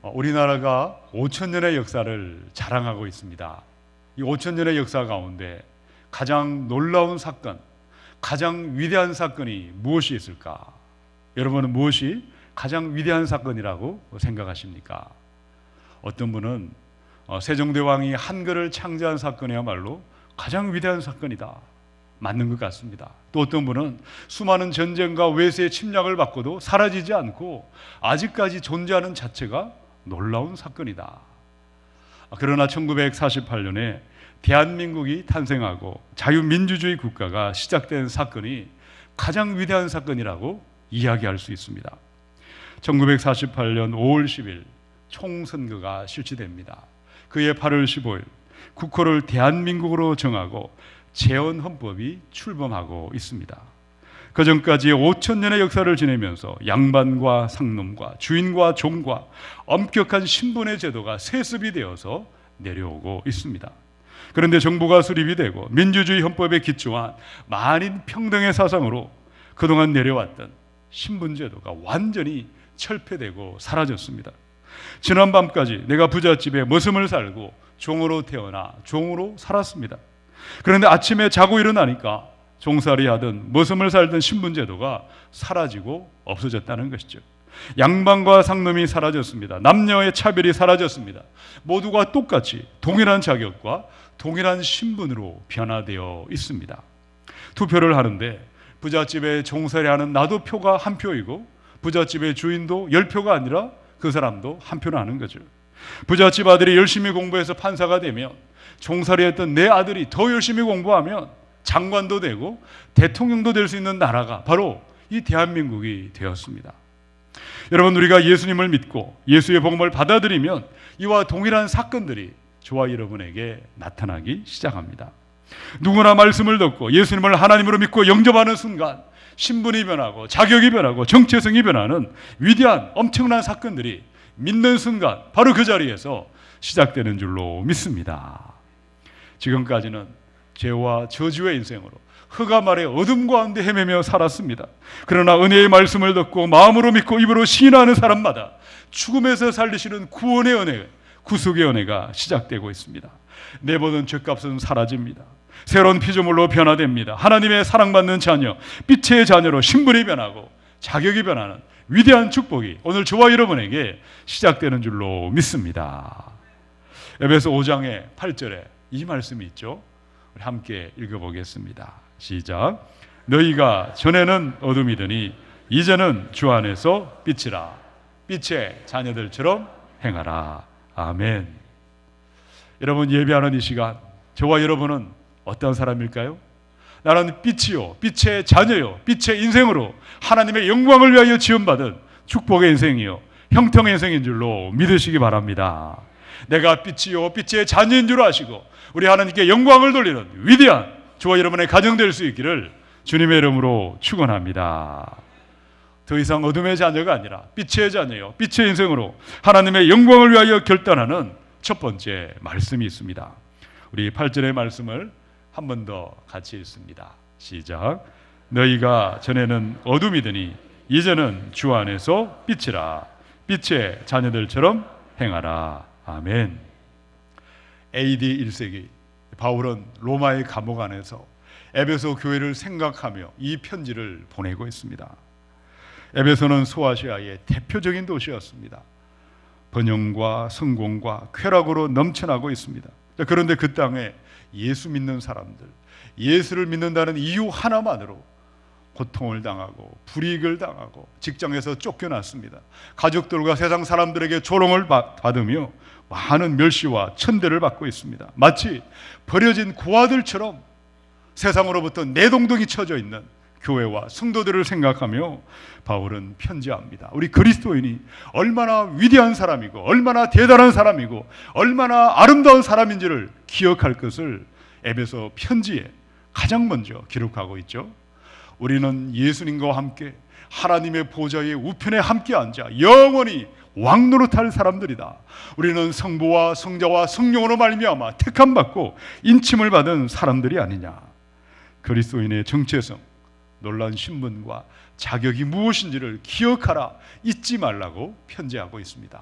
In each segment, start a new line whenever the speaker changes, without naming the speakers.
우리나라가 5,000년의 역사를 자랑하고 있습니다. 이 5,000년의 역사 가운데 가장 놀라운 사건, 가장 위대한 사건이 무엇이 있을까? 여러분은 무엇이 가장 위대한 사건이라고 생각하십니까? 어떤 분은 세종대왕이 한글을 창제한 사건이야말로 가장 위대한 사건이다, 맞는 것 같습니다. 또 어떤 분은 수많은 전쟁과 외세의 침략을 받고도 사라지지 않고 아직까지 존재하는 자체가 놀라운 사건이다. 그러나 1948년에 대한민국이 탄생하고 자유민주주의 국가가 시작된 사건이 가장 위대한 사건이라고 이야기할 수 있습니다. 1948년 5월 10일 총선거가 실시됩니다. 그해 8월 15일 국호를 대한민국으로 정하고 재헌헌법이 출범하고 있습니다. 그 전까지 5,000년의 역사를 지내면서 양반과 상놈과 주인과 종과 엄격한 신분의 제도가 세습이 되어서 내려오고 있습니다. 그런데 정부가 수립이 되고 민주주의 헌법에 기초한 만인 평등의 사상으로 그동안 내려왔던 신분제도가 완전히 철폐되고 사라졌습니다. 지난밤까지 내가 부잣집에 머슴을 살고 종으로 태어나 종으로 살았습니다. 그런데 아침에 자고 일어나니까 종살이 하던 머슴을 살던 신분제도가 사라지고 없어졌다는 것이죠. 양반과 상놈이 사라졌습니다. 남녀의 차별이 사라졌습니다. 모두가 똑같이 동일한 자격과 동일한 신분으로 변화되어 있습니다. 투표를 하는데 부잣집에 종살이 하는 나도 표가 한 표이고 부잣집의 주인도 10표가 아니라 그 사람도 한 표를 하는 거죠. 부잣집 아들이 열심히 공부해서 판사가 되면 종살이 했던 내 아들이 더 열심히 공부하면 장관도 되고 대통령도 될 수 있는 나라가 바로 이 대한민국이 되었습니다. 여러분, 우리가 예수님을 믿고 예수의 복음을 받아들이면 이와 동일한 사건들이 저와 여러분에게 나타나기 시작합니다. 누구나 말씀을 듣고 예수님을 하나님으로 믿고 영접하는 순간 신분이 변하고 자격이 변하고 정체성이 변하는 위대한 엄청난 사건들이 믿는 순간 바로 그 자리에서 시작되는 줄로 믿습니다. 지금까지는 죄와 저주의 인생으로 흑암 아래 어둠 가운데 헤매며 살았습니다. 그러나 은혜의 말씀을 듣고 마음으로 믿고 입으로 시인하는 사람마다 죽음에서 살리시는 구원의 은혜, 구속의 은혜가 시작되고 있습니다. 내보던 죄값은 사라집니다. 새로운 피조물로 변화됩니다. 하나님의 사랑받는 자녀, 빛의 자녀로 신분이 변하고 자격이 변하는 위대한 축복이 오늘 저와 여러분에게 시작되는 줄로 믿습니다. 에베소 5장의 8절에 이 말씀이 있죠. 우리 함께 읽어보겠습니다. 시작. 너희가 전에는 어둠이더니 이제는 주 안에서 빛이라. 빛의 자녀들처럼 행하라. 아멘. 여러분, 예배하는 이 시간 저와 여러분은 어떤 사람일까요? 나는 빛이요, 빛의 자녀요, 빛의 인생으로 하나님의 영광을 위하여 지원받은 축복의 인생이요, 형통의 인생인 줄로 믿으시기 바랍니다. 내가 빛이요, 빛의 자녀인 줄 아시고 우리 하나님께 영광을 돌리는 위대한 저와 여러분의 가정 될 수 있기를 주님의 이름으로 축원합니다. 더 이상 어둠의 자녀가 아니라 빛의 자녀요, 빛의 인생으로 하나님의 영광을 위하여 결단하는 첫 번째 말씀이 있습니다. 우리 8절의 말씀을 한 번 더 같이 읽습니다. 시작. 너희가 전에는 어둠이더니 이제는 주 안에서 빛이라. 빛의 자녀들처럼 행하라. 아멘. AD 1세기 바울은 로마의 감옥 안에서 에베소 교회를 생각하며 이 편지를 보내고 있습니다. 에베소는 소아시아의 대표적인 도시였습니다. 번영과 성공과 쾌락으로 넘쳐나고 있습니다. 그런데 그 땅에 예수 믿는 사람들, 예수를 믿는다는 이유 하나만으로 고통을 당하고 불이익을 당하고 직장에서 쫓겨났습니다. 가족들과 세상 사람들에게 조롱을 받으며 많은 멸시와 천대를 받고 있습니다. 마치 버려진 고아들처럼 세상으로부터 내동댕이 쳐져 있는 교회와 성도들을 생각하며 바울은 편지합니다. 우리 그리스도인이 얼마나 위대한 사람이고 얼마나 대단한 사람이고 얼마나 아름다운 사람인지를 기억할 것을 에베소 편지에 가장 먼저 기록하고 있죠. 우리는 예수님과 함께 하나님의 보좌의 우편에 함께 앉아 영원히 왕노릇할 사람들이다. 우리는 성부와 성자와 성령으로 말미암아 택함받고 인침을 받은 사람들이 아니냐. 그리스도인의 정체성, 놀라운 신분과 자격이 무엇인지를 기억하라, 잊지 말라고 편지하고 있습니다.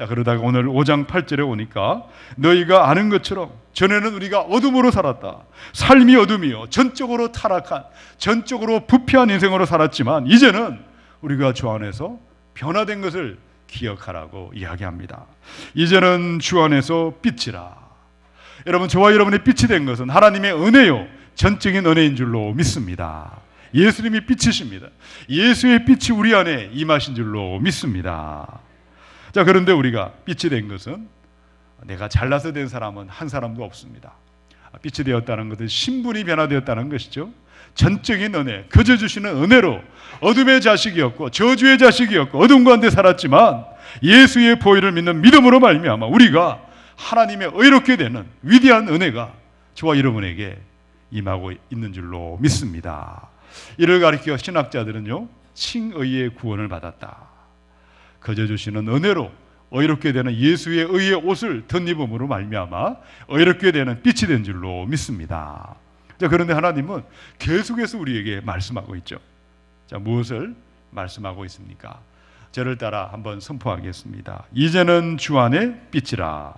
자, 그러다가 오늘 5장 8절에 오니까 너희가 아는 것처럼 전에는 우리가 어둠으로 살았다. 삶이 어둠이요, 전적으로 타락한, 전적으로 부패한 인생으로 살았지만 이제는 우리가 주 안에서 변화된 것을 기억하라고 이야기합니다. 이제는 주 안에서 빛이라. 여러분, 저와 여러분의 빛이 된 것은 하나님의 은혜요, 전적인 은혜인 줄로 믿습니다. 예수님이 빛이십니다. 예수의 빛이 우리 안에 임하신 줄로 믿습니다. 자, 그런데 우리가 빛이 된 것은 내가 잘나서 된 사람은 한 사람도 없습니다. 빛이 되었다는 것은 신분이 변화되었다는 것이죠. 전적인 은혜, 거저 주시는 은혜로 어둠의 자식이었고 저주의 자식이었고 어둠 가운데 살았지만 예수의 보혈을 믿는 믿음으로 말미암아 우리가 하나님의 의롭게 되는 위대한 은혜가 저와 여러분에게 임하고 있는 줄로 믿습니다. 이를 가리켜 신학자들은요, 칭의의 구원을 받았다. 거저 주시는 은혜로 의롭게 되는 예수의 의의 옷을 덧입음으로 말미암아 의롭게 되는 빛이 된 줄로 믿습니다. 자, 그런데 하나님은 계속해서 우리에게 말씀하고 있죠. 자, 무엇을 말씀하고 있습니까? 저를 따라 한번 선포하겠습니다. 이제는 주 안에 빛이라.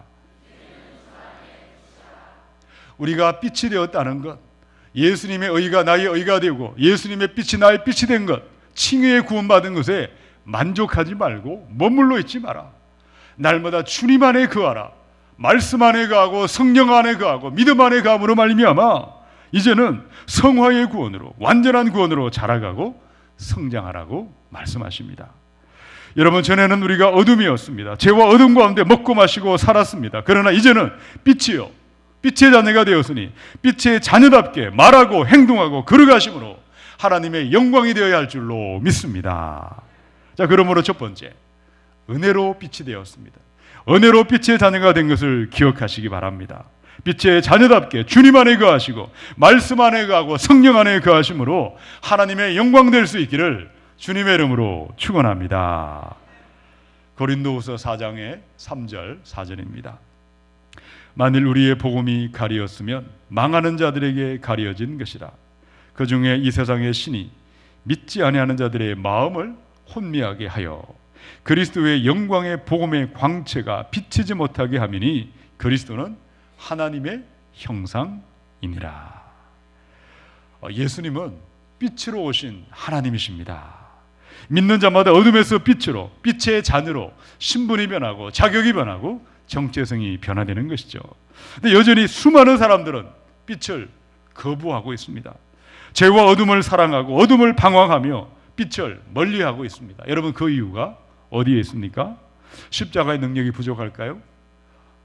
우리가 빛이 되었다는 것, 예수님의 의가 나의 의가 되고 예수님의 빛이 나의 빛이 된 것, 칭의의 구원받은 것에 만족하지 말고 머물러 있지 마라. 날마다 주님 안에 거하라. 말씀 안에 거하고 성령 안에 거하고 믿음 안에 거함으로 말미암아 이제는 성화의 구원으로, 완전한 구원으로 자라가고 성장하라고 말씀하십니다. 여러분, 전에는 우리가 어둠이었습니다. 죄와 어둠 가운데 먹고 마시고 살았습니다. 그러나 이제는 빛이요, 빛의 자녀가 되었으니 빛의 자녀답게 말하고 행동하고 걸어가심으로 하나님의 영광이 되어야 할 줄로 믿습니다. 자, 그러므로 첫 번째, 은혜로 빛이 되었습니다. 은혜로 빛의 자녀가 된 것을 기억하시기 바랍니다. 빛의 자녀답게 주님 안에 거하시고 말씀 안에 거하고 성령 안에 거하심으로 하나님의 영광 될 수 있기를 주님의 이름으로 축원합니다. 고린도후서 4장의 3절 4절입니다. 만일 우리의 복음이 가리었으면 망하는 자들에게 가려진 것이라. 그 중에 이 세상의 신이 믿지 아니하는 자들의 마음을 혼미하게 하여 그리스도의 영광의 복음의 광채가 비치지 못하게 함이니 그리스도는 하나님의 형상이니라. 예수님은 빛으로 오신 하나님이십니다. 믿는 자마다 어둠에서 빛으로, 빛의 자녀로 신분이 변하고 자격이 변하고 정체성이 변화되는 것이죠. 근데 여전히 수많은 사람들은 빛을 거부하고 있습니다. 죄와 어둠을 사랑하고 어둠을 방황하며 빛을 멀리하고 있습니다. 여러분, 그 이유가 어디에 있습니까? 십자가의 능력이 부족할까요?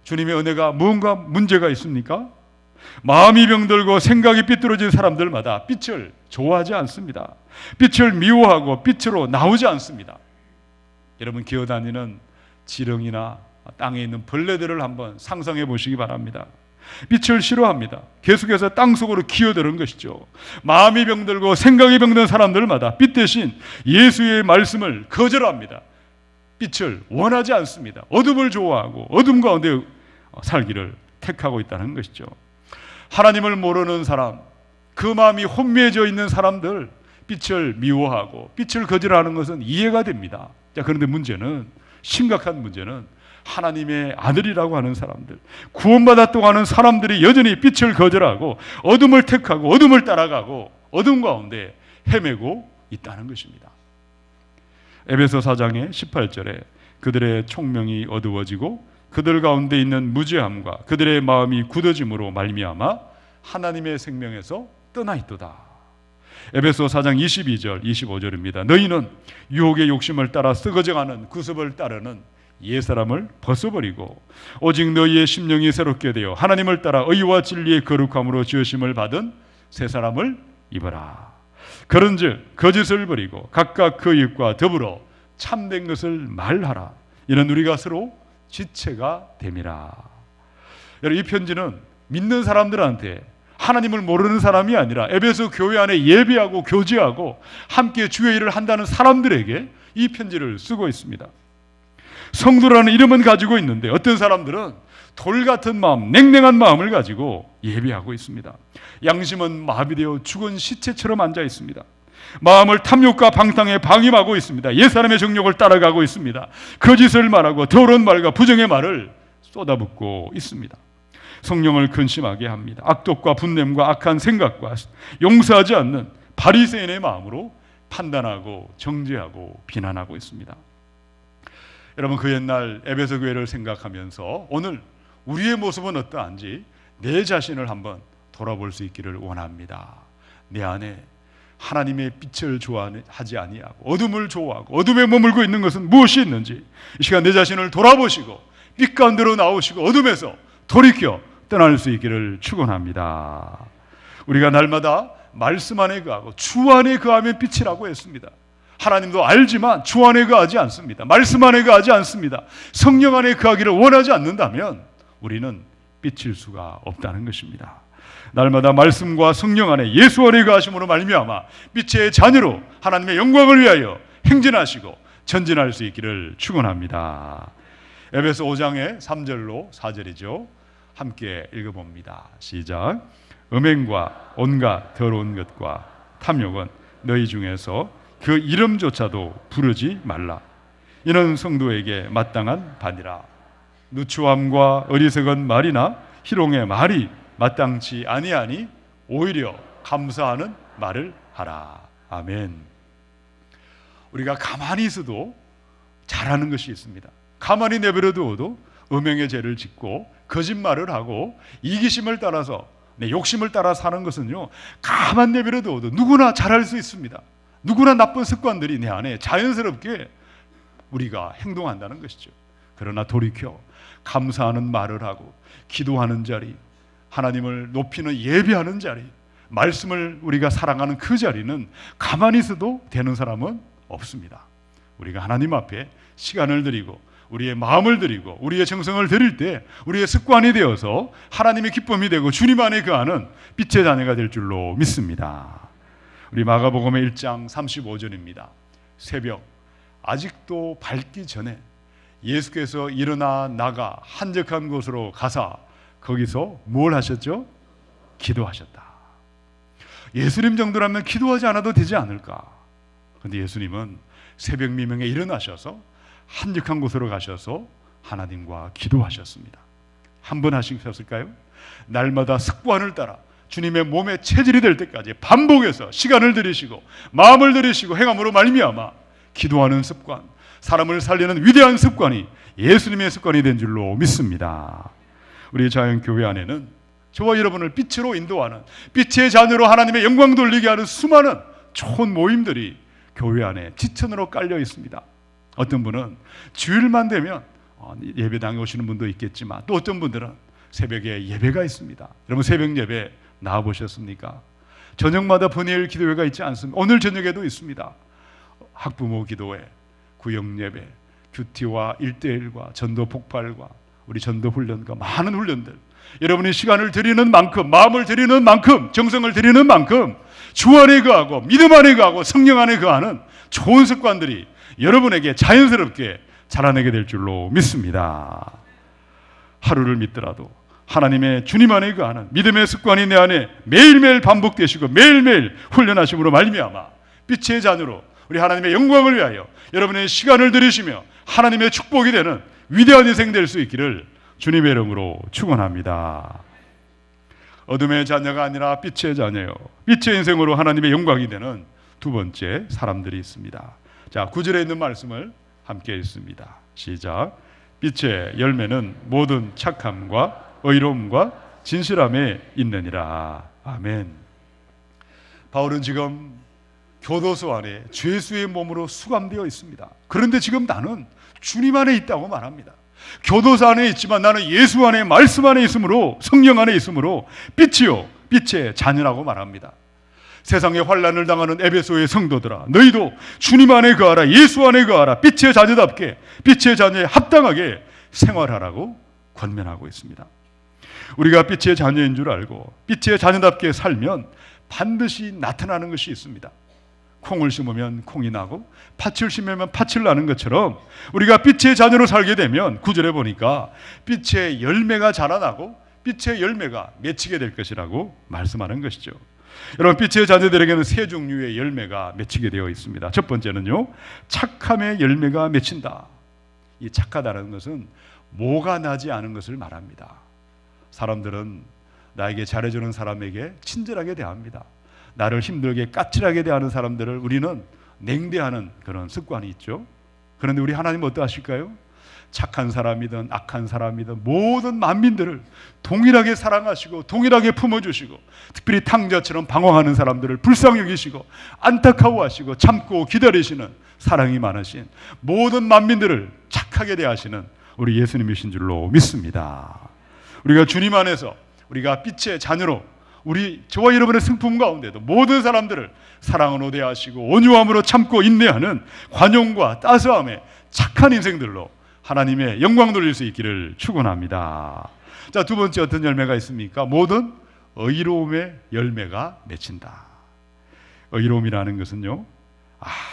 주님의 은혜가 무언가 문제가 있습니까? 마음이 병들고 생각이 삐뚤어진 사람들마다 빛을 좋아하지 않습니다. 빛을 미워하고 빛으로 나오지 않습니다. 여러분, 기어다니는 지렁이나 땅에 있는 벌레들을 한번 상상해 보시기 바랍니다. 빛을 싫어합니다. 계속해서 땅속으로 기어드는 것이죠. 마음이 병들고 생각이 병든 사람들마다 빛 대신 예수의 말씀을 거절합니다. 빛을 원하지 않습니다. 어둠을 좋아하고 어둠 가운데 살기를 택하고 있다는 것이죠. 하나님을 모르는 사람, 그 마음이 혼미해져 있는 사람들, 빛을 미워하고 빛을 거절하는 것은 이해가 됩니다. 자, 그런데 문제는, 심각한 문제는 하나님의 아들이라고 하는 사람들, 구원받았다고 하는 사람들이 여전히 빛을 거절하고 어둠을 택하고 어둠을 따라가고 어둠 가운데 헤매고 있다는 것입니다. 에베소 4장의 18절에 그들의 총명이 어두워지고 그들 가운데 있는 무죄함과 그들의 마음이 굳어짐으로 말미암아 하나님의 생명에서 떠나 있도다. 에베소 4장 22절 25절입니다. 너희는 유혹의 욕심을 따라 썩어져가는 구습을 따르는 옛사람을 벗어버리고 오직 너희의 심령이 새롭게 되어 하나님을 따라 의와 진리의 거룩함으로 지으심을 받은 새 사람을 입어라. 그런즉 거짓을 버리고 각각 그 입과 더불어 참된 것을 말하라. 이는 우리가 서로 지체가 됨이라. 여러분, 이 편지는 믿는 사람들한테, 하나님을 모르는 사람이 아니라 에베소 교회 안에 예배하고 교제하고 함께 주의 일을 한다는 사람들에게 이 편지를 쓰고 있습니다. 성도라는 이름은 가지고 있는데 어떤 사람들은 돌 같은 마음, 냉랭한 마음을 가지고 예배하고 있습니다. 양심은 마비되어 죽은 시체처럼 앉아 있습니다. 마음을 탐욕과 방탕에 방임하고 있습니다. 옛사람의 정욕을 따라가고 있습니다. 거짓을 말하고 더러운 말과 부정의 말을 쏟아붓고 있습니다. 성령을 근심하게 합니다. 악독과 분냄과 악한 생각과 용서하지 않는 바리새인의 마음으로 판단하고 정죄하고 비난하고 있습니다. 여러분, 그 옛날 에베소 교회를 생각하면서 오늘 우리의 모습은 어떠한지 내 자신을 한번 돌아볼 수 있기를 원합니다. 내 안에 하나님의 빛을 좋아하지 아니하고 어둠을 좋아하고 어둠에 머물고 있는 것은 무엇이 있는지 이 시간 내 자신을 돌아보시고 빛 가운데로 나오시고 어둠에서 돌이켜 떠날 수 있기를 축원합니다. 우리가 날마다 말씀 안에 거하고 주 안에 거하면 빛이라고 했습니다. 하나님도 알지만 주 안에 거하지 않습니다. 말씀 안에 거하지 않습니다. 성령 안에 거하기를 원하지 않는다면 우리는 빛일 수가 없다는 것입니다. 날마다 말씀과 성령 안에 예수 안에 거하심으로 말미암아 빛의 자녀로 하나님의 영광을 위하여 행진하시고 전진할 수 있기를 축원합니다. 에베소 5장의 3절로 4절이죠. 함께 읽어봅니다. 시작. 음행과 온갖 더러운 것과 탐욕은 너희 중에서 그 이름조차도 부르지 말라. 이는 성도에게 마땅한 바니라. 누추함과 어리석은 말이나 희롱의 말이 마땅치 아니하니 오히려 감사하는 말을 하라. 아멘. 우리가 가만히 있어도 잘하는 것이 있습니다. 가만히 내버려 두어도 음행의 죄를 짓고 거짓말을 하고 이기심을 따라서 내 욕심을 따라 사는 것은요, 가만 내버려 두어도 누구나 잘할 수 있습니다. 누구나 나쁜 습관들이 내 안에 자연스럽게 우리가 행동한다는 것이죠. 그러나 돌이켜 감사하는 말을 하고 기도하는 자리, 하나님을 높이는 예배하는 자리, 말씀을 우리가 사랑하는 그 자리는 가만히 있어도 되는 사람은 없습니다. 우리가 하나님 앞에 시간을 드리고 우리의 마음을 드리고 우리의 정성을 드릴 때 우리의 습관이 되어서 하나님의 기쁨이 되고 주님 안에 거하는 빛의 자녀가 될 줄로 믿습니다. 우리 마가복음의 1장 35절입니다. 새벽 아직도 밝기 전에 예수께서 일어나 나가 한적한 곳으로 가사 거기서 뭘 하셨죠? 기도하셨다. 예수님 정도라면 기도하지 않아도 되지 않을까? 그런데 예수님은 새벽 미명에 일어나셔서 한적한 곳으로 가셔서 하나님과 기도하셨습니다. 한 번 하셨을까요? 날마다 습관을 따라 주님의 몸에 체질이 될 때까지 반복해서 시간을 들이시고 마음을 들이시고 행함으로 말미암아 기도하는 습관, 사람을 살리는 위대한 습관이 예수님의 습관이 된 줄로 믿습니다. 우리 자연교회 안에는 저와 여러분을 빛으로 인도하는 빛의 자녀로 하나님의 영광 돌리게 하는 수많은 좋은 모임들이 교회 안에 지천으로 깔려 있습니다. 어떤 분은 주일만 되면 예배당에 오시는 분도 있겠지만 또 어떤 분들은 새벽에 예배가 있습니다. 여러분 새벽 예배 나와보셨습니까? 저녁마다 번일 기도회가 있지 않습니까? 오늘 저녁에도 있습니다. 학부모 기도회, 구역예배, 큐티와 1대1과 전도 폭발과 우리 전도 훈련과 많은 훈련들, 여러분이 시간을 드리는 만큼, 마음을 드리는 만큼, 정성을 드리는 만큼 주 안에 거하고 믿음 안에 거하고 성령 안에 거하는 좋은 습관들이 여러분에게 자연스럽게 자라나게 될 줄로 믿습니다. 하루를 믿더라도 하나님의 주님 안에 거하는 믿음의 습관이 내 안에 매일매일 반복되시고 매일매일 훈련하심으로 말미암아 빛의 자녀로 우리 하나님의 영광을 위하여 여러분의 시간을 들이시며 하나님의 축복이 되는 위대한 인생 될 수 있기를 주님의 이름으로 축원합니다. 어둠의 자녀가 아니라 빛의 자녀요, 빛의 인생으로 하나님의 영광이 되는 두 번째 사람들이 있습니다. 자, 9절에 있는 말씀을 함께 읽습니다. 시작. 빛의 열매는 모든 착함과 의로움과 진실함에 있느니라. 아멘. 바울은 지금 교도소 안에 죄수의 몸으로 수감되어 있습니다. 그런데 지금 나는 주님 안에 있다고 말합니다. 교도소 안에 있지만 나는 예수 안에, 말씀 안에 있으므로, 성령 안에 있으므로 빛이요 빛의 자녀라고 말합니다. 세상에 환난을 당하는 에베소의 성도들아, 너희도 주님 안에 거하라, 예수 안에 거하라, 빛의 자녀답게 빛의 자녀에 합당하게 생활하라고 권면하고 있습니다. 우리가 빛의 자녀인 줄 알고 빛의 자녀답게 살면 반드시 나타나는 것이 있습니다. 콩을 심으면 콩이 나고 팥을 심으면 팥을 나는 것처럼 우리가 빛의 자녀로 살게 되면 9절에 보니까 빛의 열매가 자라나고 빛의 열매가 맺히게 될 것이라고 말씀하는 것이죠. 여러분, 빛의 자녀들에게는 세 종류의 열매가 맺히게 되어 있습니다. 첫 번째는요, 착함의 열매가 맺힌다. 이 착하다는 것은 모가 나지 않은 것을 말합니다. 사람들은 나에게 잘해주는 사람에게 친절하게 대합니다. 나를 힘들게 까칠하게 대하는 사람들을 우리는 냉대하는 그런 습관이 있죠. 그런데 우리 하나님은 어떠하실까요? 착한 사람이든 악한 사람이든 모든 만민들을 동일하게 사랑하시고 동일하게 품어주시고, 특별히 탕자처럼 방황하는 사람들을 불쌍히 여기시고 안타까워하시고 참고 기다리시는 사랑이 많으신 모든 만민들을 착하게 대하시는 우리 예수님이신 줄로 믿습니다. 우리가 주님 안에서 우리가 빛의 자녀로 저와 여러분의 승품 가운데도 모든 사람들을 사랑으로 대하시고 온유함으로 참고 인내하는 관용과 따스함의 착한 인생들로 하나님의 영광 돌릴 수 있기를 축원합니다. 자, 두 번째 어떤 열매가 있습니까? 모든 의로움의 열매가 맺힌다. 의로움이라는 것은요,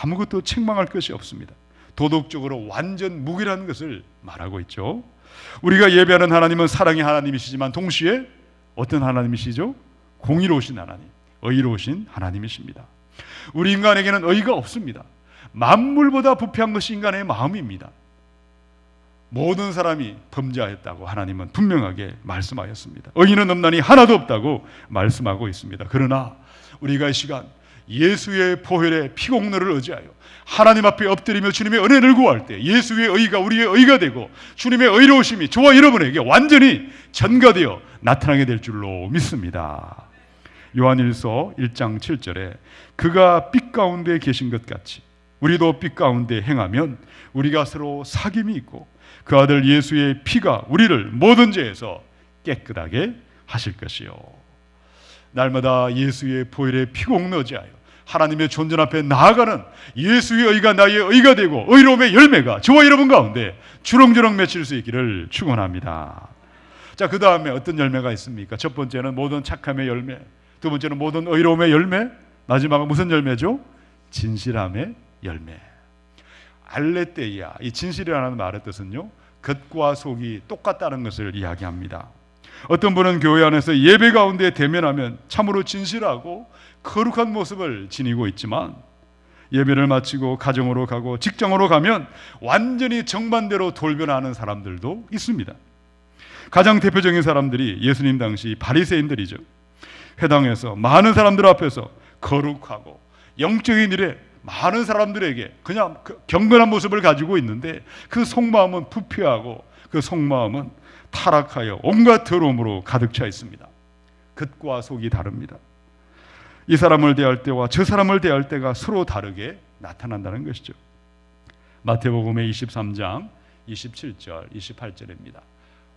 아무것도 책망할 것이 없습니다. 도덕적으로 완전 무기라는 것을 말하고 있죠. 우리가 예배하는 하나님은 사랑의 하나님이시지만 동시에 어떤 하나님이시죠? 공의로우신 하나님, 의로우신 하나님이십니다. 우리 인간에게는 의가 없습니다. 만물보다 부패한 것이 인간의 마음입니다. 모든 사람이 범죄하였다고 하나님은 분명하게 말씀하였습니다. 의인은 없나니 하나도 없다고 말씀하고 있습니다. 그러나 우리가 이 시간 예수의 보혈의 피공로를 의지하여 하나님 앞에 엎드리며 주님의 은혜를 구할 때 예수의 의가 우리의 의가 되고 주님의 의로우심이 저와 여러분에게 완전히 전가되어 나타나게 될 줄로 믿습니다. 요한일서 1장 7절에 그가 빛 가운데 계신 것 같이 우리도 빛 가운데 행하면 우리가 서로 사귐이 있고 그 아들 예수의 피가 우리를 모든 죄에서 깨끗하게 하실 것이요. 날마다 예수의 보혈의 피공로 의지하여 하나님의 존전 앞에 나아가는 예수의 의가 나의 의가 되고 의로움의 열매가 저와 여러분 가운데 주렁주렁 맺힐 수 있기를 축원합니다. 자, 그 다음에 어떤 열매가 있습니까? 첫 번째는 모든 착함의 열매, 두 번째는 모든 의로움의 열매, 마지막은 무슨 열매죠? 진실함의 열매. 알레테이아, 이 진실이라는 말의 뜻은요, 겉과 속이 똑같다는 것을 이야기합니다. 어떤 분은 교회 안에서 예배 가운데 대면하면 참으로 진실하고 거룩한 모습을 지니고 있지만 예배를 마치고 가정으로 가고 직장으로 가면 완전히 정반대로 돌변하는 사람들도 있습니다. 가장 대표적인 사람들이 예수님 당시 바리새인들이죠. 회당에서 많은 사람들 앞에서 거룩하고 영적인 일에 많은 사람들에게 그냥 경건한 모습을 가지고 있는데 그 속마음은 부패하고 그 속마음은 타락하여 온갖 더러움으로 가득 차 있습니다. 겉과 속이 다릅니다. 이 사람을 대할 때와 저 사람을 대할 때가 서로 다르게 나타난다는 것이죠. 마태복음의 23장 27절 28절입니다.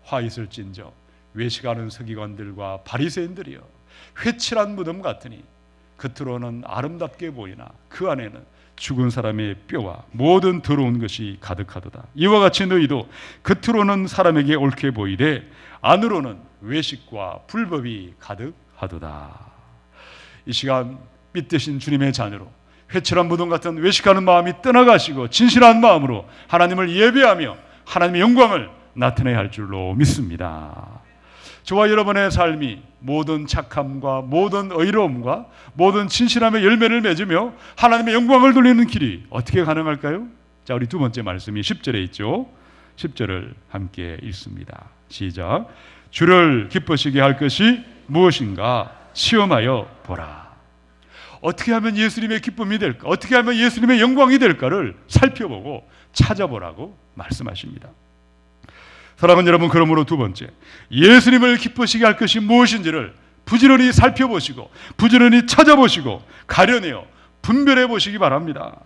화 있을진저 외식하는 서기관들과 바리새인들이여 회칠한 무덤 같으니 겉으로는 아름답게 보이나 그 안에는 죽은 사람의 뼈와 모든 더러운 것이 가득하도다. 이와 같이 너희도 겉으로는 사람에게 옳게 보이되 안으로는 외식과 불법이 가득하도다. 이 시간 빛되신 주님의 자녀로 회칠한 무덤 같은 외식하는 마음이 떠나가시고 진실한 마음으로 하나님을 예배하며 하나님의 영광을 나타내야 할 줄로 믿습니다. 저와 여러분의 삶이 모든 착함과 모든 의로움과 모든 진실함의 열매를 맺으며 하나님의 영광을 돌리는 길이 어떻게 가능할까요? 자, 우리 두 번째 말씀이 10절에 있죠. 10절을 함께 읽습니다. 시작. 주를 기쁘시게 할 것이 무엇인가 시험하여 보라. 어떻게 하면 예수님의 기쁨이 될까? 어떻게 하면 예수님의 영광이 될까를 살펴보고 찾아보라고 말씀하십니다. 사랑하는 여러분, 그러므로 두 번째, 예수님을 기쁘시게 할 것이 무엇인지를 부지런히 살펴보시고 부지런히 찾아보시고 가려내어 분별해 보시기 바랍니다.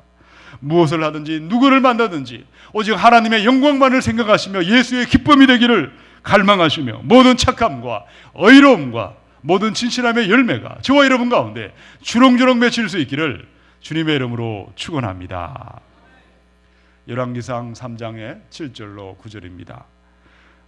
무엇을 하든지 누구를 만나든지 오직 하나님의 영광만을 생각하시며 예수의 기쁨이 되기를 갈망하시며 모든 착함과 의로움과 모든 진실함의 열매가 저와 여러분 가운데 주렁주렁 맺힐 수 있기를 주님의 이름으로 축원합니다. 열왕기상 3장의 7절로 9절입니다.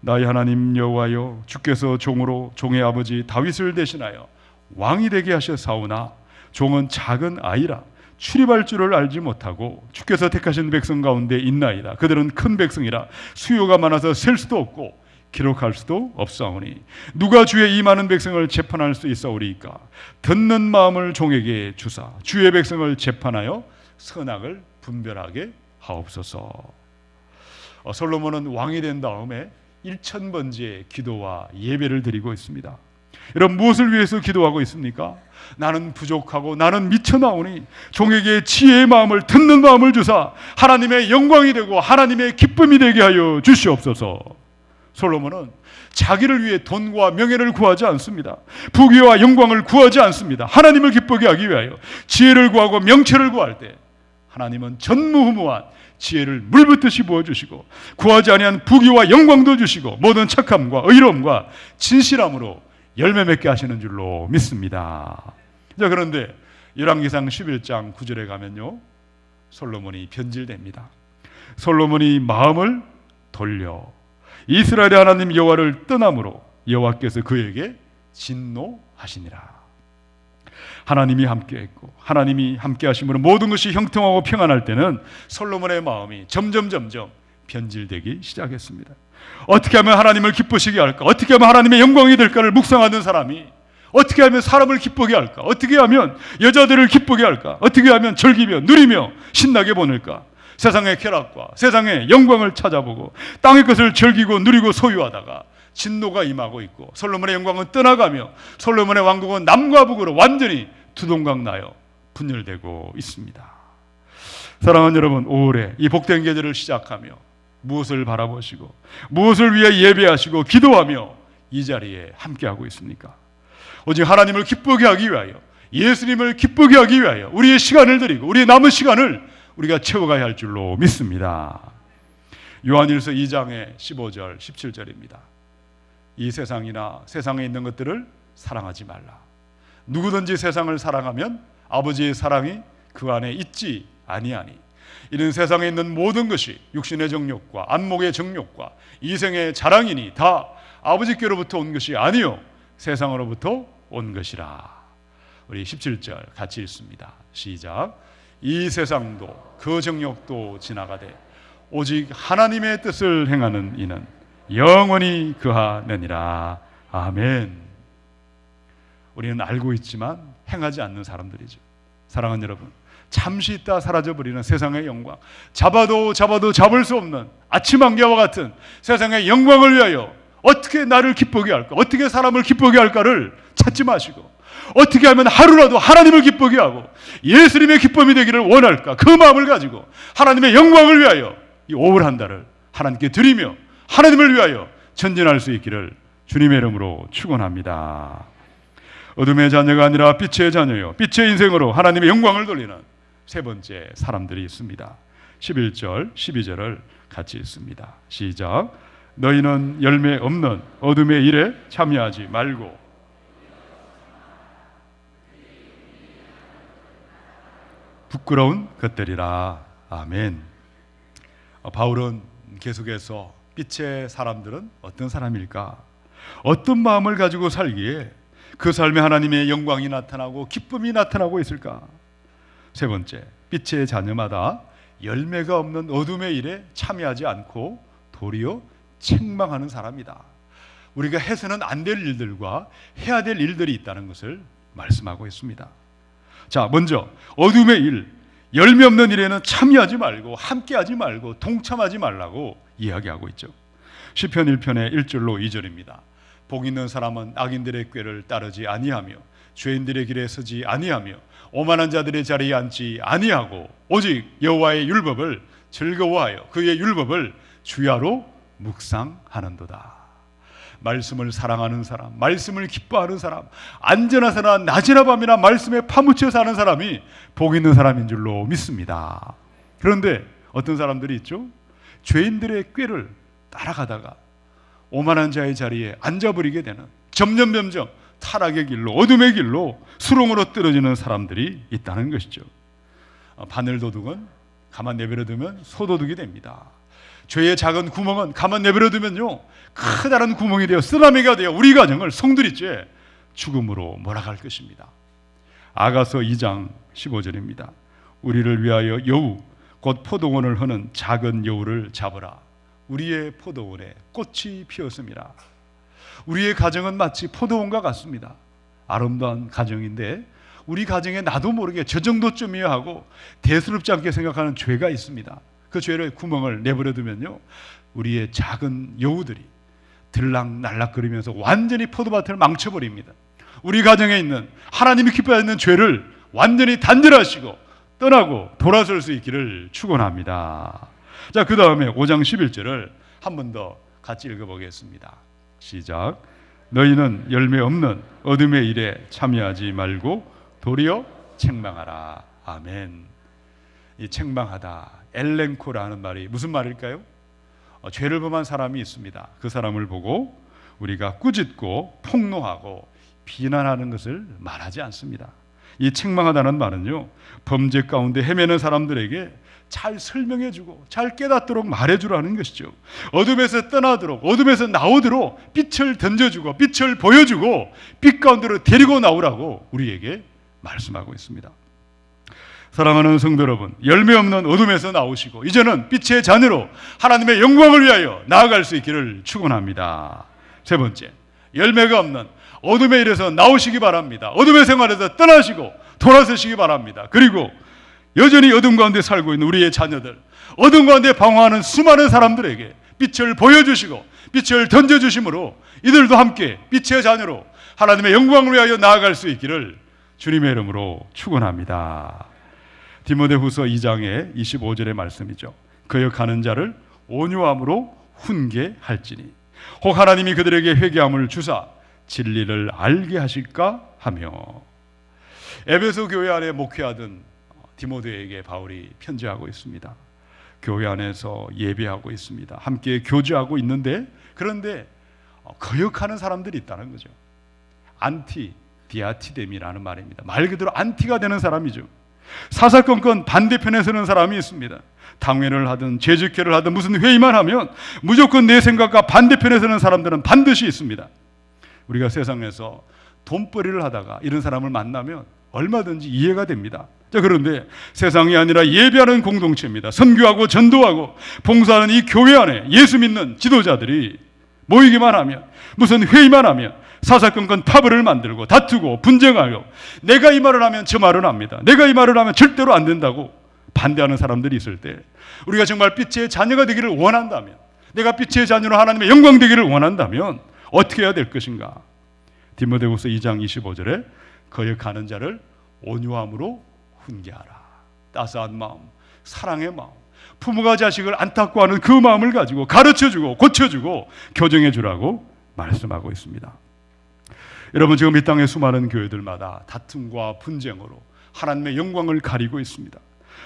나의 하나님 여호와여, 주께서 종으로 종의 아버지 다윗을 대신하여 왕이 되게 하셨사오나 종은 작은 아이라 출입할 줄을 알지 못하고 주께서 택하신 백성 가운데 있나이다. 그들은 큰 백성이라 수요가 많아서 셀 수도 없고 기록할 수도 없사오니 누가 주의 이 많은 백성을 재판할 수 있사오리이까. 듣는 마음을 종에게 주사 주의 백성을 재판하여 선악을 분별하게 하옵소서. 솔로몬은 왕이 된 다음에 1000번째 기도와 예배를 드리고 있습니다. 여러분, 무엇을 위해서 기도하고 있습니까? 나는 부족하고 나는 미쳐나오니 종에게 지혜의 마음을, 듣는 마음을 주사 하나님의 영광이 되고 하나님의 기쁨이 되게 하여 주시옵소서. 솔로몬은 자기를 위해 돈과 명예를 구하지 않습니다. 부귀와 영광을 구하지 않습니다. 하나님을 기쁘게 하기 위하여 지혜를 구하고 명체를 구할 때 하나님은 전무후무한 지혜를 물붓듯이 부어주시고 구하지 아니한 부귀와 영광도 주시고 모든 착함과 의로움과 진실함으로 열매 맺게 하시는 줄로 믿습니다. 자, 그런데 열왕기상 11장 9절에 가면요, 솔로몬이 변질됩니다. 솔로몬이 마음을 돌려 이스라엘의 하나님 여호와를 떠남으로 여호와께서 그에게 진노하시니라. 하나님이 함께했고 하나님이 함께하심으로 모든 것이 형통하고 평안할 때는 솔로몬의 마음이 점점 변질되기 시작했습니다. 어떻게 하면 하나님을 기쁘시게 할까? 어떻게 하면 하나님의 영광이 될까를 묵상하는 사람이 어떻게 하면 사람을 기쁘게 할까? 어떻게 하면 여자들을 기쁘게 할까? 어떻게 하면 즐기며 누리며 신나게 보낼까? 세상의 쾌락과 세상의 영광을 찾아보고 땅의 것을 즐기고 누리고 소유하다가 진노가 임하고 있고 솔로몬의 영광은 떠나가며 솔로몬의 왕국은 남과 북으로 완전히 두동강 나여 분열되고 있습니다. 사랑하는 여러분, 올해 이 복된 계절을 시작하며 무엇을 바라보시고 무엇을 위해 예배하시고 기도하며 이 자리에 함께하고 있습니까? 오직 하나님을 기쁘게 하기 위하여, 예수님을 기쁘게 하기 위하여 우리의 시간을 드리고 우리의 남은 시간을 우리가 채워가야 할 줄로 믿습니다. 요한일서 2장의 15절 17절입니다. 이 세상이나 세상에 있는 것들을 사랑하지 말라. 누구든지 세상을 사랑하면 아버지의 사랑이 그 안에 있지 아니하니 이는 세상에 있는 모든 것이 육신의 정욕과 안목의 정욕과 이생의 자랑이니 다 아버지께로부터 온 것이 아니요 세상으로부터 온 것이라. 우리 17절 같이 읽습니다. 시작. 이 세상도 그 정욕도 지나가되 오직 하나님의 뜻을 행하는 이는 영원히 그하느니라. 아멘. 우리는 알고 있지만 행하지 않는 사람들이죠. 사랑하는 여러분, 잠시 있다 사라져버리는 세상의 영광, 잡아도 잡을 수 없는 아침 안개와 같은 세상의 영광을 위하여 어떻게 나를 기쁘게 할까, 어떻게 사람을 기쁘게 할까를 찾지 마시고 어떻게 하면 하루라도 하나님을 기쁘게 하고 예수님의 기쁨이 되기를 원할까, 그 마음을 가지고 하나님의 영광을 위하여 이 5월 한 달을 하나님께 드리며 하나님을 위하여 전진할 수 있기를 주님의 이름으로 축원합니다. 어둠의 자녀가 아니라 빛의 자녀요, 빛의 인생으로 하나님의 영광을 돌리는 세 번째 사람들이 있습니다. 11절 12절을 같이 읽습니다. 시작. 너희는 열매 없는 어둠의 일에 참여하지 말고 부끄러운 것들이라. 아멘. 바울은 계속해서 빛의 사람들은 어떤 사람일까? 어떤 마음을 가지고 살기에 그 삶에 하나님의 영광이 나타나고 기쁨이 나타나고 있을까? 세 번째, 빛의 자녀마다 열매가 없는 어둠의 일에 참여하지 않고 도리어 책망하는 사람이다. 우리가 해서는 안 될 일들과 해야 될 일들이 있다는 것을 말씀하고 있습니다. 자, 먼저 어둠의 일, 열매 없는 일에는 참여하지 말고 함께하지 말고 동참하지 말라고 이야기하고 있죠. 시편 1편의 1절로 2절입니다. 복 있는 사람은 악인들의 꾀를 따르지 아니하며 죄인들의 길에 서지 아니하며 오만한 자들의 자리에 앉지 아니하고 오직 여호와의 율법을 즐거워하여 그의 율법을 주야로 묵상하는도다. 말씀을 사랑하는 사람, 말씀을 기뻐하는 사람, 안전하서나 낮이나 밤이나 말씀에 파묻혀 사는 사람이 복 있는 사람인 줄로 믿습니다. 그런데 어떤 사람들이 있죠? 죄인들의 꾀를 따라가다가 오만한 자의 자리에 앉아버리게 되는, 점점 타락의 길로, 어둠의 길로 수렁으로 떨어지는 사람들이 있다는 것이죠. 바늘도둑은 가만 내버려두면 소도둑이 됩니다. 죄의 작은 구멍은 가만 내버려두면요 커다란 구멍이 되어 쓰나미가 되어 우리 가정을 송두리째 죽음으로 몰아갈 것입니다. 아가서 2장 15절입니다. 우리를 위하여 여우 곧 포도원을 허는 작은 여우를 잡으라. 우리의 포도원에 꽃이 피었습니다. 우리의 가정은 마치 포도원과 같습니다. 아름다운 가정인데 우리 가정에 나도 모르게 저 정도쯤이야 하고 대수롭지 않게 생각하는 죄가 있습니다. 그 죄를 구멍을 내버려 두면요, 우리의 작은 여우들이 들락날락거리면서 완전히 포도밭을 망쳐버립니다. 우리 가정에 있는 하나님이 기뻐하는 죄를 완전히 단절하시고 떠나고 돌아설 수 있기를 축원합니다. 자, 그 다음에 5장 11절을 한 번 더 같이 읽어보겠습니다. 시작. 너희는 열매 없는 어둠의 일에 참여하지 말고 도리어 책망하라. 아멘. 이 책망하다, 엘렌코라는 말이 무슨 말일까요? 죄를 범한 사람이 있습니다. 그 사람을 보고 우리가 꾸짖고 폭로하고 비난하는 것을 말하지 않습니다. 이 책망하다는 말은요, 범죄 가운데 헤매는 사람들에게 잘 설명해주고 잘 깨닫도록 말해주라는 것이죠. 어둠에서 떠나도록, 어둠에서 나오도록 빛을 던져주고 빛을 보여주고 빛 가운데로 데리고 나오라고 우리에게 말씀하고 있습니다. 사랑하는 성도 여러분, 열매 없는 어둠에서 나오시고 이제는 빛의 자녀로 하나님의 영광을 위하여 나아갈 수 있기를 축원합니다. 세 번째, 열매가 없는 어둠의 일에서 나오시기 바랍니다. 어둠의 생활에서 떠나시고 돌아서시기 바랍니다. 그리고 여전히 어둠 가운데 살고 있는 우리의 자녀들, 어둠 가운데 방황하는 수많은 사람들에게 빛을 보여주시고 빛을 던져주심으로 이들도 함께 빛의 자녀로 하나님의 영광을 위하여 나아갈 수 있기를 주님의 이름으로 축원합니다. 디모데후서 2장의 25절의 말씀이죠. 거역하는 자를 온유함으로 훈계할지니 혹 하나님이 그들에게 회개함을 주사 진리를 알게 하실까 하며. 에베소 교회 안에 목회하던 디모데에게 바울이 편지하고 있습니다. 교회 안에서 예배하고 있습니다. 함께 교제하고 있는데, 그런데 거역하는 사람들이 있다는 거죠. 안티 디아티뎀이라는 말입니다. 말 그대로 안티가 되는 사람이죠. 사사건건 반대편에 서는 사람이 있습니다. 당회를 하든 제주회를 하든 무슨 회의만 하면 무조건 내 생각과 반대편에 서는 사람들은 반드시 있습니다. 우리가 세상에서 돈벌이를 하다가 이런 사람을 만나면 얼마든지 이해가 됩니다. 자, 그런데 세상이 아니라 예배하는 공동체입니다. 선교하고 전도하고 봉사하는 이 교회 안에 예수 믿는 지도자들이 모이기만 하면, 무슨 회의만 하면 사사건건 파벌을 만들고 다투고 분쟁하고, 내가 이 말을 하면 저 말을 합니다. 내가 이 말을 하면 절대로 안 된다고 반대하는 사람들이 있을 때, 우리가 정말 빛의 자녀가 되기를 원한다면, 내가 빛의 자녀로 하나님의 영광 되기를 원한다면 어떻게 해야 될 것인가? 디모데후서 2장 25절에 거역하는 자를 온유함으로 훈계하라. 따스한 마음, 사랑의 마음, 부모가 자식을 안타까워하는 그 마음을 가지고 가르쳐주고 고쳐주고 교정해주라고 말씀하고 있습니다. 여러분, 지금 이 땅의 수많은 교회들마다 다툼과 분쟁으로 하나님의 영광을 가리고 있습니다.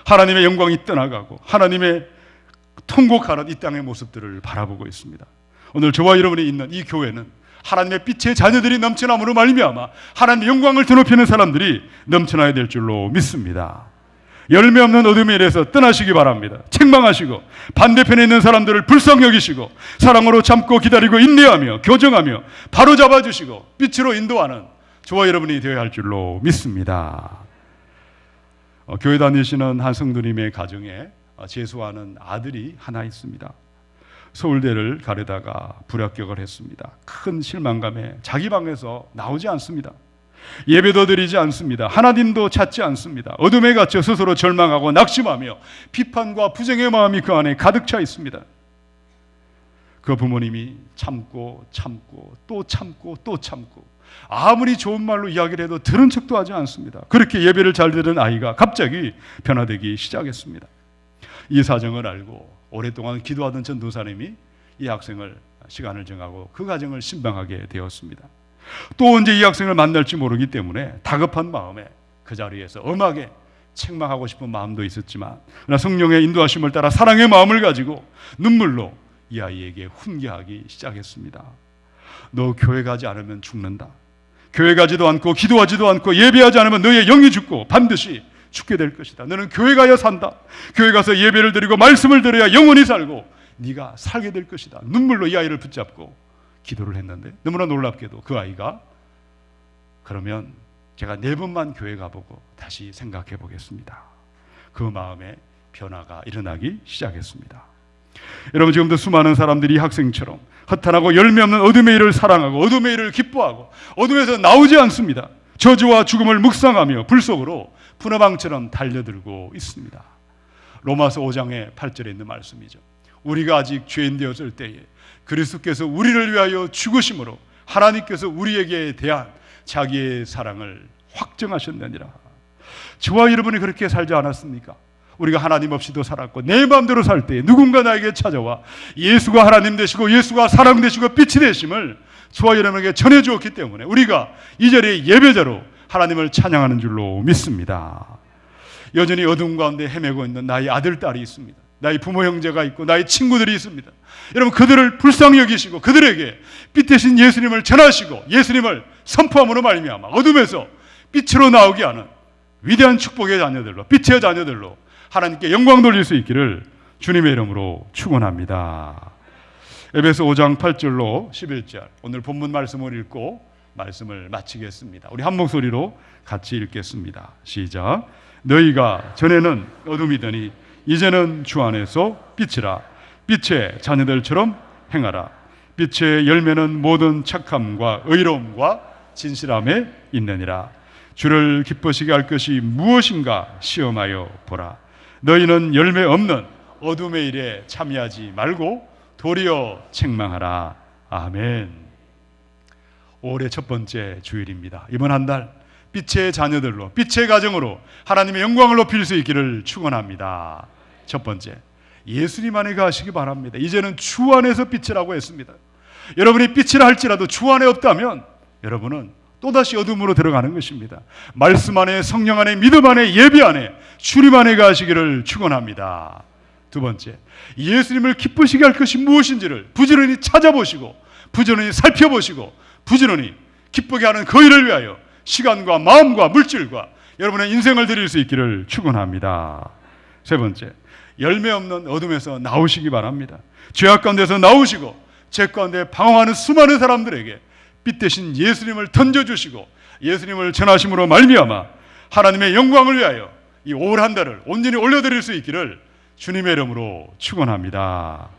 하나님의 영광이 떠나가고 하나님의 통곡하는 이 땅의 모습들을 바라보고 있습니다. 오늘 저와 여러분이 있는 이 교회는 하나님의 빛의 자녀들이 넘쳐남으로 말미암아 하나님의 영광을 드높이는 사람들이 넘쳐나야 될 줄로 믿습니다. 열매 없는 어둠의 일에서 떠나시기 바랍니다. 책망하시고 반대편에 있는 사람들을 불쌍히 여기시고 사랑으로 참고 기다리고 인내하며 교정하며 바로잡아 주시고 빛으로 인도하는 저와 여러분이 되어야 할 줄로 믿습니다. 교회 다니시는 한 성도님의 가정에 재수하는 아들이 하나 있습니다. 서울대를 가려다가 불합격을 했습니다. 큰 실망감에 자기 방에서 나오지 않습니다. 예배도 드리지 않습니다. 하나님도 찾지 않습니다. 어둠에 갇혀 스스로 절망하고 낙심하며 비판과 부정의 마음이 그 안에 가득 차 있습니다. 그 부모님이 참고 또 참고 아무리 좋은 말로 이야기를 해도 들은 척도 하지 않습니다. 그렇게 예배를 잘 드는 아이가 갑자기 변화되기 시작했습니다. 이 사정을 알고 오랫동안 기도하던 전도사님이 이 학생을 시간을 정하고 그 가정을 신방하게 되었습니다. 또 언제 이 학생을 만날지 모르기 때문에 다급한 마음에 그 자리에서 엄하게 책망하고 싶은 마음도 있었지만, 그러나 성령의 인도하심을 따라 사랑의 마음을 가지고 눈물로 이 아이에게 훈계하기 시작했습니다. 너 교회 가지 않으면 죽는다. 교회 가지도 않고 기도하지도 않고 예배하지 않으면 너의 영이 죽고 반드시 죽게 될 것이다. 너는 교회 가야 산다. 교회 가서 예배를 드리고 말씀을 들어야 영원히 살고 네가 살게 될 것이다. 눈물로 이 아이를 붙잡고 기도를 했는데, 너무나 놀랍게도 그 아이가 그러면 제가 4번만 교회 가보고 다시 생각해 보겠습니다. 그 마음에 변화가 일어나기 시작했습니다. 여러분, 지금도 수많은 사람들이 이 학생처럼 허탄하고 열매 없는 어둠의 일을 사랑하고 어둠의 일을 기뻐하고 어둠에서 나오지 않습니다. 저주와 죽음을 묵상하며 불 속으로 푸너방처럼 달려들고 있습니다. 로마서 5장의 8절에 있는 말씀이죠. 우리가 아직 죄인 되었을 때에 그리스도께서 우리를 위하여 죽으심으로 하나님께서 우리에게 대한 자기의 사랑을 확정하셨느니라. 저와 여러분이 그렇게 살지 않았습니까? 우리가 하나님 없이도 살았고 내 마음대로 살 때에 누군가 나에게 찾아와 예수가 하나님 되시고 예수가 사랑 되시고 빛이 되심을 저와 여러분에게 전해주었기 때문에 우리가 이 자리에 예배자로 하나님을 찬양하는 줄로 믿습니다. 여전히 어둠 가운데 헤매고 있는 나의 아들, 딸이 있습니다. 나의 부모, 형제가 있고 나의 친구들이 있습니다. 여러분, 그들을 불쌍히 여기시고 그들에게 빛 대신 예수님을 전하시고 예수님을 선포함으로 말미암아 어둠에서 빛으로 나오게 하는 위대한 축복의 자녀들로, 빛의 자녀들로 하나님께 영광 돌릴 수 있기를 주님의 이름으로 축원합니다. 에베소 5장 8절로 11절, 오늘 본문 말씀을 읽고 말씀을 마치겠습니다. 우리 한 목소리로 같이 읽겠습니다. 시작. 너희가 전에는 어둠이더니 이제는 주 안에서 빛이라. 빛의 자녀들처럼 행하라. 빛의 열매는 모든 착함과 의로움과 진실함에 있느니라. 주를 기쁘시게 할 것이 무엇인가 시험하여 보라. 너희는 열매 없는 어둠의 일에 참여하지 말고 도리어 책망하라. 아멘. 올해 첫 번째 주일입니다. 이번 한 달 빛의 자녀들로, 빛의 가정으로 하나님의 영광을 높일 수 있기를 축원합니다. 첫 번째, 예수님 안에 가시기 바랍니다. 이제는 주 안에서 빛이라고 했습니다. 여러분이 빛이라 할지라도 주 안에 없다면 여러분은 또다시 어둠으로 들어가는 것입니다. 말씀 안에, 성령 안에, 믿음 안에, 예배 안에, 주님 안에 가시기를 축원합니다. 두 번째, 예수님을 기쁘시게 할 것이 무엇인지를 부지런히 찾아보시고 부지런히 살펴보시고 부지런히 기쁘게 하는 그 일을 위하여 시간과 마음과 물질과 여러분의 인생을 드릴 수 있기를 축원합니다. 세 번째, 열매 없는 어둠에서 나오시기 바랍니다. 죄악 가운데서 나오시고 죄 가운데 방황하는 수많은 사람들에게 빛 대신 예수님을 던져주시고 예수님을 전하심으로 말미암아 하나님의 영광을 위하여 이 올 한 달을 온전히 올려드릴 수 있기를 주님의 이름으로 축원합니다.